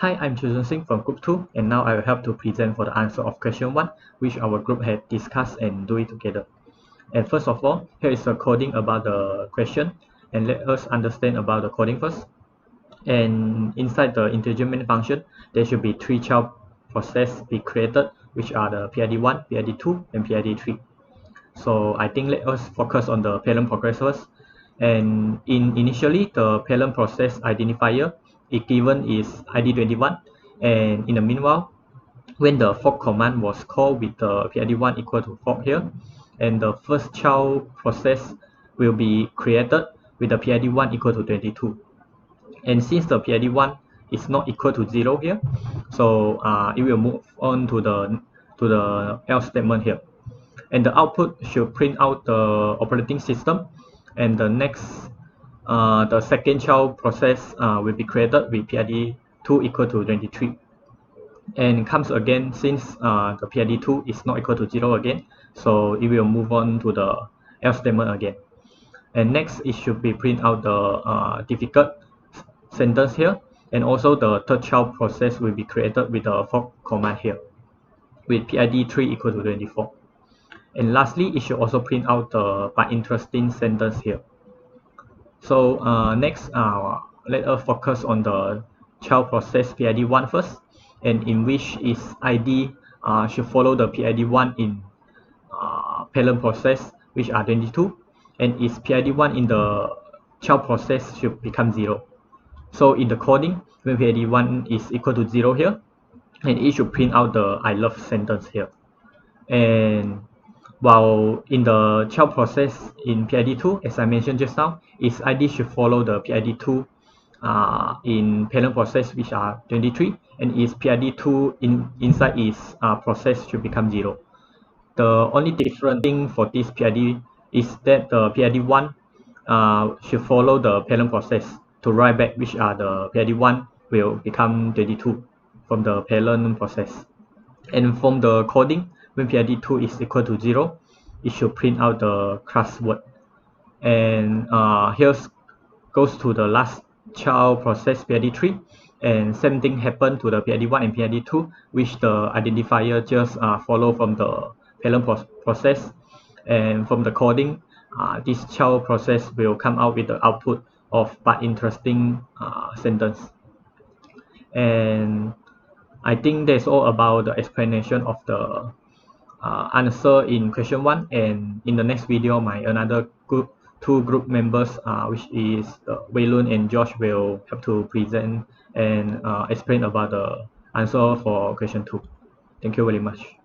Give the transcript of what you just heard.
Hi, I'm Sing from Group 2, and now I will help to present for the answer of question 1, which our group had discussed and do it together. And first of all, here is the coding about the question, and let us understand about the coding first. And inside the integer main function, there should be 3 child process be created, which are the PID1, PID2, and PID3. So I think let us focus on the parent process first. And initially, the parent process identifier is given is ID21, and in the meanwhile, when the fork command was called with the PID1 equal to fork here, and the first child process will be created with the PID1 equal to 22. And since the PID1 is not equal to 0 here, so it will move on to the else statement here. And the output should print out the operating system, and the next the second child process will be created with PID2 equal to 23, and comes again since the PID2 is not equal to 0 again, so it will move on to the else statement again. And next it should be print out the difficult sentence here, and also the third child process will be created with the fork command here with PID3 equal to 24. And lastly, it should also print out the but interesting sentence here. So next, let us focus on the child process PID1 first, and in which its ID should follow the PID1 in parent process, which are 22, and its PID1 in the child process should become 0. So in the coding, when PID1 is equal to 0 here, and it should print out the I love sentence here. And while in the child process in PID2, as I mentioned just now, its ID should follow the PID2 in parent process, which are 23, and its PID2 inside its process should become 0. The only different thing for this PID is that the PID1 should follow the parent process to write back, which are the PID1 will become 22 from the parent process. And from the coding, when PID2 is equal to 0, it should print out the class word. And here goes to the last child process PID3, and same thing happened to the PID1 and PID2, which the identifier just follow from the parent process. And from the coding, this child process will come out with the output of but interesting sentence. And I think that's all about the explanation of the answer in question 1, and in the next video my another two group members which is Wei Lun and Josh will have to present and explain about the answer for question 2. Thank you very much.